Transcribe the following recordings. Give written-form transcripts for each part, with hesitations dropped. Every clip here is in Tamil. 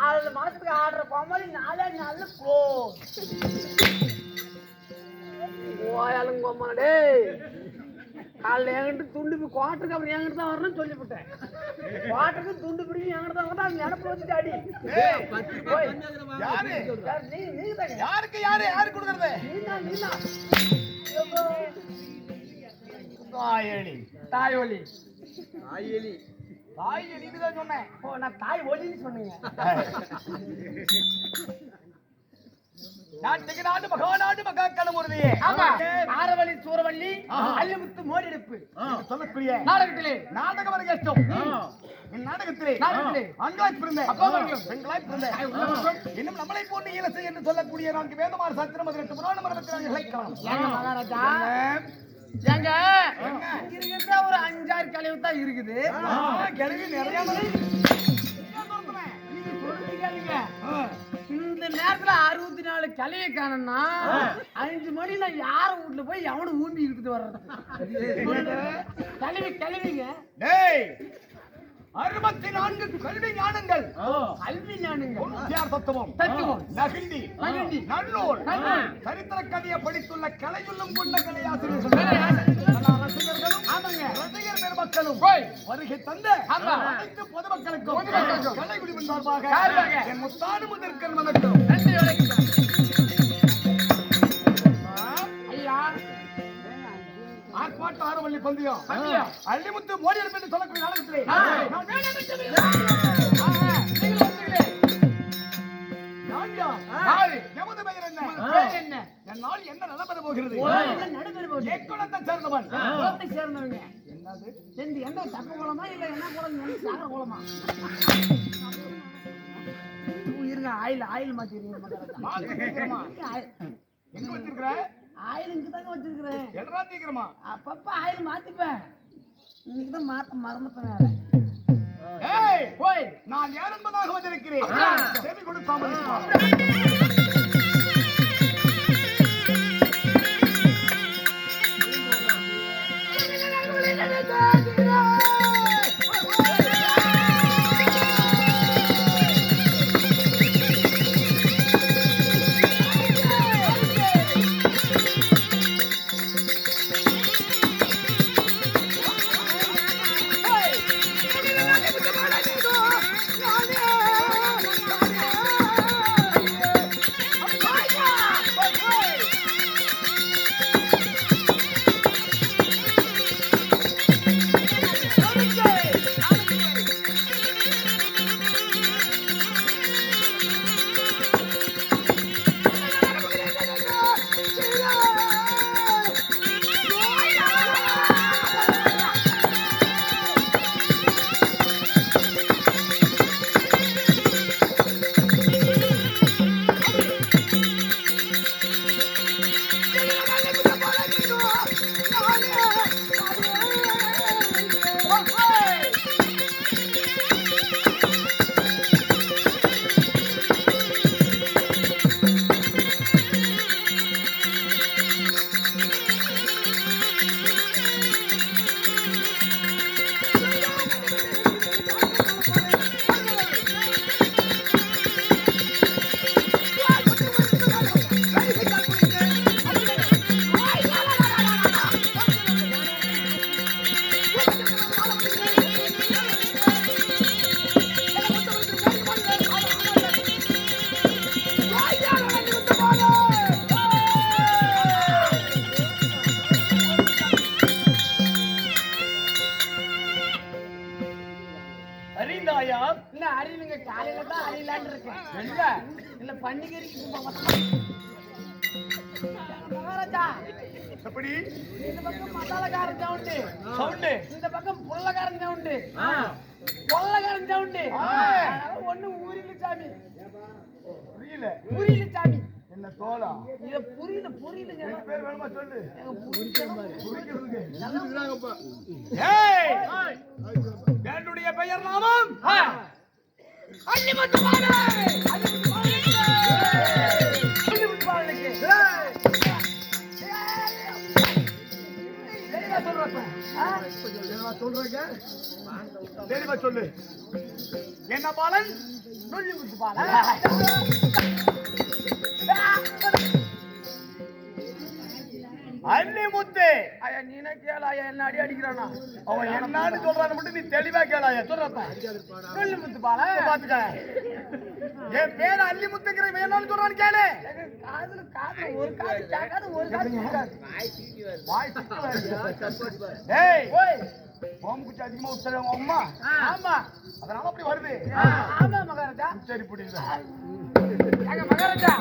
4 மாசத்துக்கு ஆடுற கோமாளி 4 நாள்ல க்ளோஸ். ஓயாலும் கோமாளே காலைல என்கிட்ட துண்டு குவாட்டருக்கு அப்புறம் என்கிட்ட தான் வரணும்னு சொல்லிவிட்டேன். குவாட்டருக்கு துண்டு பிடிக்கும் என்கிட்ட தான் வரணும். அது நினப்பு வச்சுட்டு அடி. யாருக்கு யாரு யாரு கொடுக்கறது? தாயொலி தாயொலி தாயொலி தாயொலின்னு தான் சொன்னேன். ஓ நான் தாய் ஒலின்னு சொன்னீங்க. நாட்டுக்கு நாடு மகாநாடு மகாக்கணம் உறுதியே. ஆமா ஆரவள்ளி சூரவள்ளி அள்ளிமுத்து மோடி எடுப்பு சொல்லக்கூடிய நாடகத்திலே நாடகம் அரங்கேற்றம். நாடகத்திலே ஆண்களாய் பிறந்த பெண்களாய் பிறந்த இன்னும் நம்மளை போன்று இலசை என்று சொல்லக்கூடிய 4 வேதமான சாஸ்திரம் 18 புராண மரபத்தில் இழைக்கலாம். மகாராஜா ஏங்க இருக்கிறதா ஒரு 5-6 கழிவு தான் இருக்குது. கிழவி நிறைய இந்த நேரத்துல 64 கலையை காணனா 5 மணி நான் யார வீட்டுல போய் எவனும் ஊம்பி இருக்குது வர்றது கல்விங்க 64 கல்வி ஞானங்கள். கல்வி ஞானங்கள் தத்துவம் தத்துவம் நகிண்டி நல்லூர் சரித்திர கதையை படித்துள்ள கலையுள்ளும் கொண்ட கலையாசிரியர்களும் ரசிகர் பெருமக்களும் வருகை தந்த அனைத்து பொதுமக்களுக்கும் கலைக்குடிவின் சார்பாக என் முத்தாடு முதற்கண் வணக்கம். ஆர்ப்பாட்ட ஆரவள்ளி பந்தயம் அள்ளிமுத்து மோடி எடுப்பு என்று சொல்லக்கூடிய நாடகத்திலே எமது பெயர் என்ன? என்னால் என்ன நடைபெற போகிறது? சேர்ந்தவன் சேர்ந்தவங்க என்னது எந்த தக்க குளமா இல்ல என்ன குளம் சாகர குளமா? இருங்க ஆயில் மாத்திருக்கீங்க. எங்க வச்சிருக்கிற? ஆயில் இங்க தாங்க வச்சிருக்கிறேன். எடரா தீக்கிறமா? அப்பப்ப ஆயில் மாத்திப்பேன். இன்னைக்கு தான் மாத்த மறந்துட்டேன். போய் நான் யார் என்பதாக வந்திருக்கிறேன். செவி கொடுக்காமல் எப்படி இந்த பக்கம் மசாலாக்காரன் சவுண்ட் இந்த பக்கம் புள்ளக்காரன் சவுண்ட் கொள்ளக்காரன் சவுண்ட் ஒண்ணு ஊரில சாமி புரியல சாமி என்ன தோலா இது புரியுதுங்க பேர் வேணுமா சொல்லு என்னுடைய பெயர் நாமம் அள்ளிமுத்து சொல்லு என்ன பாலன் சொல்லி முத்துப்பால அல்லிமுத்து ஐயா நீனே கேளாயா என்ன அடி அடிக்கிறானா அவன் என்னன்னு சொல்றான்னு மட்டும் நீ தெளிவா கேளாயா சொல்றப்ப சொல்லி முத்துப்பால பாத்துக்க என் பேர் அல்லிமுத்துங்கிற என்னன்னு சொல்றான்னு கேளு காதுல ஒரு காது கேட்காது ஒரு காது கேட்காது வாய் ஏய் ஓய் பாம்பு குச்சி அதிகமா உத்தரவு அம்மா ஆமா அதனால அப்படி வருது ஆமா மகாராஜா சரி புடிங்க ஏங்க மகாராஜா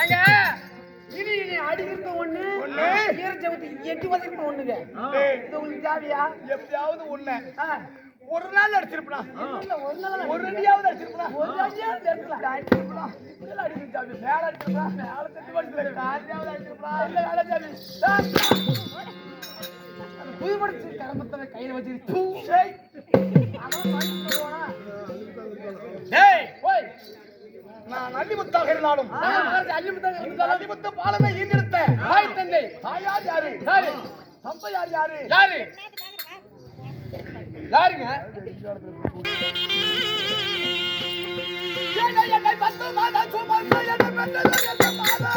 ஏங்க இனி அடிக்கிறது ஒண்ணு ஈரச்சவத்தி எட்டு வதக்கிட்டு ஒண்ணுங்க இது உங்களுக்கு தேவையா எப்படியாவது ஒண்ணு ஆ. ஒரு நாள் அடிச்சிருப்பா இல்ல, ஒரு நாள் ஒரு அடியாவது அடிச்சிருப்பா ஒரு அடியாவது எடுக்கலாம். இல்ல, அடிக்கிறது சாமி. மேல அடிச்சிருக்கலாம். மேல தட்டி படிக்கல. காலையாவது அடிச்சிருக்கலாம். இல்ல, வேலை சாமி. அந்த புதுப்படுத்தி கரம்பத்தை கையில வச்சுக்கிட்டு தூ, ஏய். அவன் வாங்கி போடுவானா? ஏய் ஓய். நான் அல்லிமுத்தாக இருந்தாலும் அள்ளிமுத்தாக இருந்தாலும் அல்லிமுத்து பாலமே ஈண்டெடுத்த தாய் தந்தை தாயார் யாரு யாரு? தந்தையார் யாரு யாரு? யாருங்க? என்னை பத்து மாதம் சுமந்து என்னை பெற்றது என் மாதா.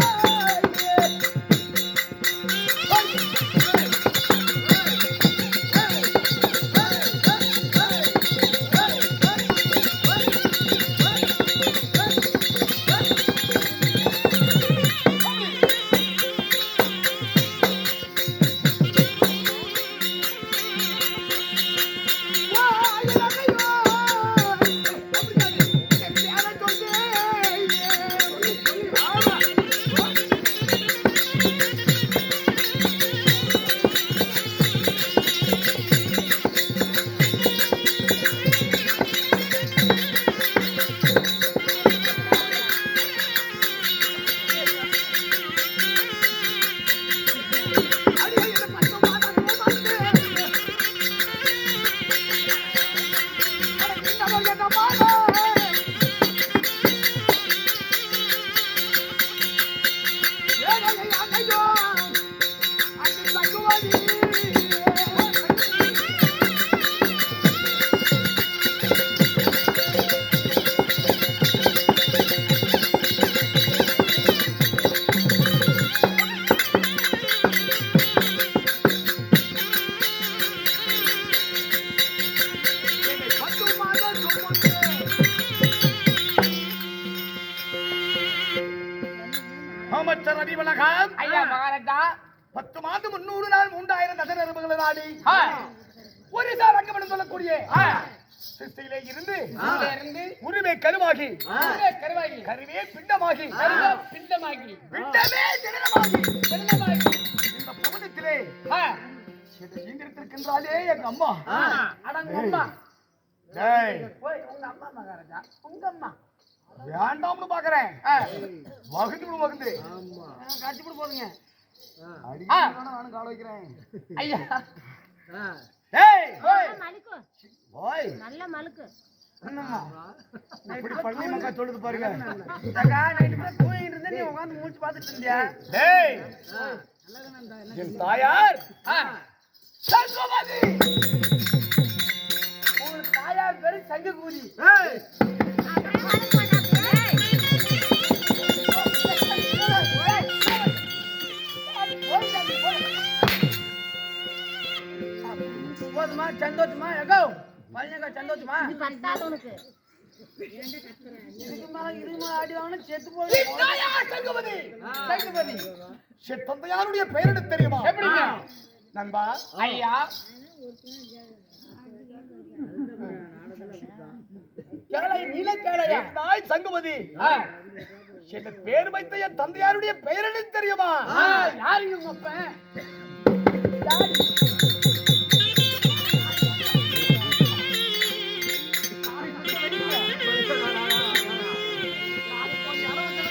அமைச்சர் அறிவழகம் ஐயா மகாராஜா 10 மாதம் 300 நாள் 3000 தசரருமகளை நாடி ஆ. ஒரு சார் அங்கமன் சொல்லக்கூடிய ஆ. சிஸ்டையிலே இருந்து இங்க இருந்து உருவே கருவாகி ஊரே கருவாகி கருவே பிண்டமாகி கருவா பிண்டமாகி பிண்டமே ஜனனமாகி பிண்டமாகி இந்த புவனத்திலே ஆ. ஈந்திருக்கின்றாலே எங்க அம்மா அடங்க அம்மா டேய் ஓய் உங்க அம்மா மகாராஜா உங்க அம்மா வேண்டாம்னு பாக்குறேன் ஆ. வகுந்து வகுந்து கட்டிப்பட்டு போடுங்க அடிக்கடி நானும் கால வைக்கிறேன் ஐயா டேய் ஓய் மலுக்கு ஓய் நல்ல மலுக்கு என்னம்மா இப்படி பண்ணி மக்கா சொல்லுது பாருங்க அக்கா நைட்டு கூட தூங்கிட்டு இருந்தே நீ உட்கார்ந்து மூச்சு பார்த்துட்டு இருந்தியா டேய் என் தாயார் ஆ. சங்கமதி உங்க தாயார் பேரு சங்க கூதி ஏய் அப்படியே மலுக்கு மாட்டாங்க போதுமா சந்தோஷமா எகோ பையங்க சந்தோஷமா இது பத்தாது உனக்கு இதுக்கு மேல அடி வாங்கினா செத்து போய் தாயார் சங்கமதி சங்கபதி என் தந்தையாருடைய பெயர் எனக்கு தெரியுமா எப்படிங்க நண்பா ஐயா கேளை நீல கேளையா என் தாய் சங்கமதி என்ன பேர் வைத்த என் தந்தையாருடைய பெயர் எனக்கு தெரியுமா யாருங்க உங்க அப்பன்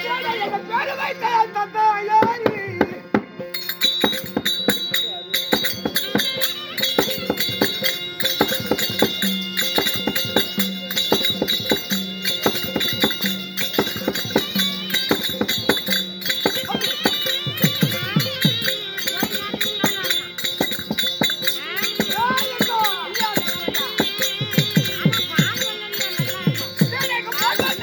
யாரு என் பேர் வைத்த என் தந்தையாரி ஆனா கால் வரலன்னு நல்லா இருக்கும்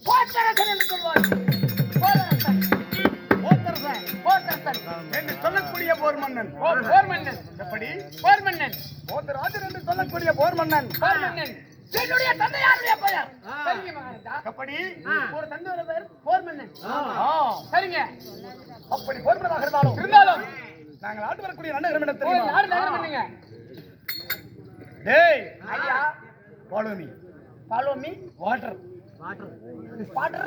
போத்தரசன் என்று சொல்வார். போத்தரசன் என்று சொல்லக்கூடிய போர் மன்னன். போர் மன்னன். எப்படி? போர் மன்னன். போத்தராஜன் என்று சொல்லக்கூடிய போர் மன்னன். போர் மன்னன். என்னுடைய தந்தையாருடைய பெயர். சரிங்க மகாராஜா. எப்படி? ஒரு தந்தையோட பெயர் போர் மன்னன். சரிங்க. அப்படி போர் மன்னனாக இருந்தாலும் நாங்கள் ஆண்டு வரக்கூடிய நகரம் என்ன தெரியுமா? யாரு நகரம் என்னங்க? டேய் ஐயா, follow me. follow me. Water. Water.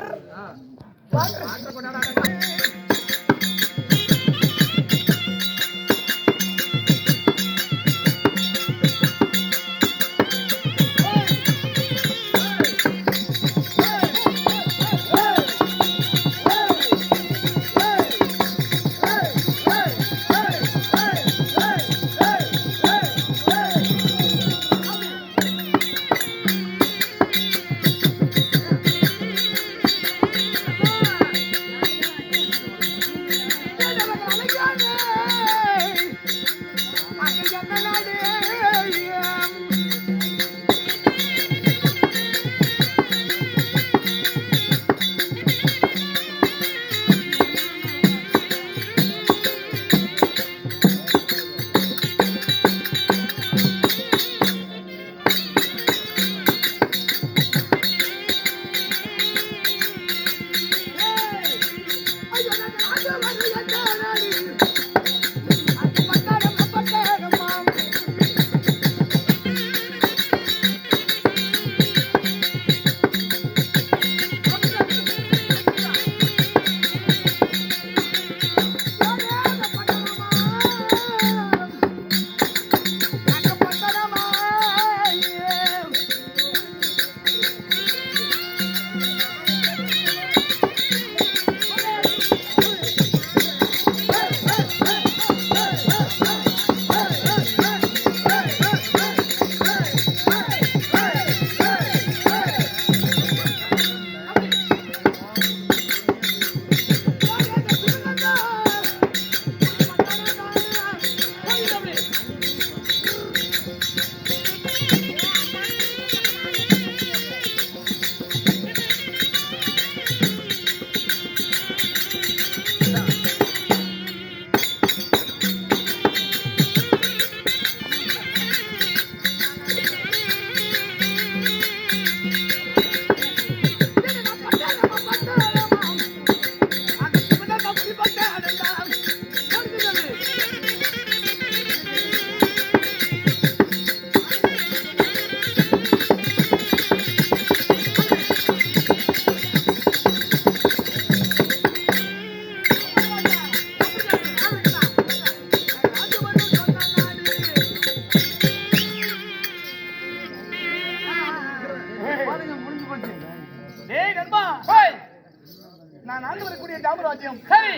நான் ஆண்டு வரக்கூடிய ஜாமராஜ்யம் சரி.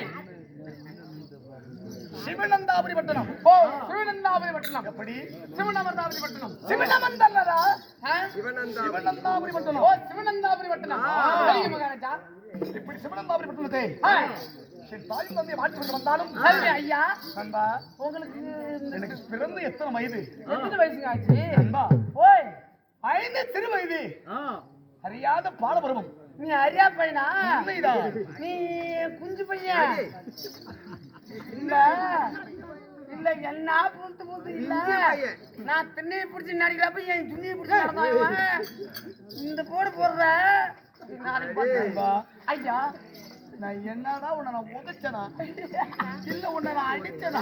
சிவனந்தாபுரி பட்டணம். சிவனந்தாபுரி பட்டணம். எப்படி? சிவனந்தாபுரி பட்டணம். சிவனந்தல்லடா. சிவனந்தாபுரி பட்டணம். சிவனந்தாபுரி பட்டணம். சரிங்க மகாராஜா. இப்படி சிவனந்தாபுரி பட்டணத்தை என் தாயும் தந்தையை மாற்றி கொண்டு வந்தாலும் சரி ஐயா. நண்பா, உங்களுக்கு எனக்கு பிறந்து எத்தனை வயது? எத்தனை வயசுங்க ஆச்சு? நண்பா, ஓய் 5 சிறு வயது. அறியாத பாலபருவம். நீ அரியா பையனா? உண்மைதான். நீ குஞ்சு பையன் இல்ல இல்ல என்ன பூத்து இல்ல. நான் திண்ணையை பிடிச்சி நடிக்கிறப்ப என் துணியை பிடிச்சி நடந்தான். இந்த போடு போடுற நாளைக்கு பார்த்தா ஐயா, நான் என்னடா உன்னை நான் உதைச்சனா இல்ல உன்னை நான் அடிச்சனா?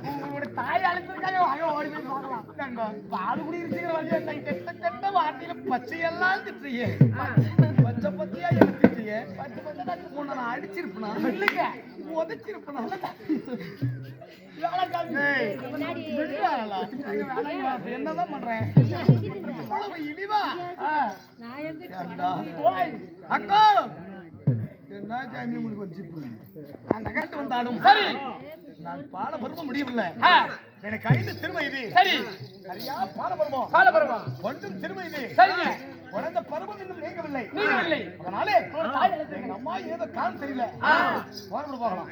உங்களோட தாய் அழைச்சிருக்காங்க, ஓடி போய் பார்க்கலாம். பால் குடி இருக்கிற கெட்ட கெட்ட வார்த்தையில பச்சையெல்லாம் திட்டுறியே, பச்சை பச்சையா என்ன திட்டுறியே? பச்சை பச்சை உன்னை நான் அடிச்சிருப்பனா? இல்லைங்க, உதைச்சிருப்பனா? என்னதான் பண்றேன்? இழிவா அக்கா என்ன ஜாமி உங்களுக்கு வச்சு நான் நகர்த்து வந்தாலும் சரி நான் பால பருவம் முடியவில்லை. எனக்கு 5 சிறுமை இது. சரி சரியா? பால பருவம் ஒன்றும் சிறுமை இது. சரிங்க. குழந்தை பருவம் இன்னும் நீங்கவில்லை. அதனாலே எங்க அம்மா ஏதோ காரணம் தெரியல. போகலாம்.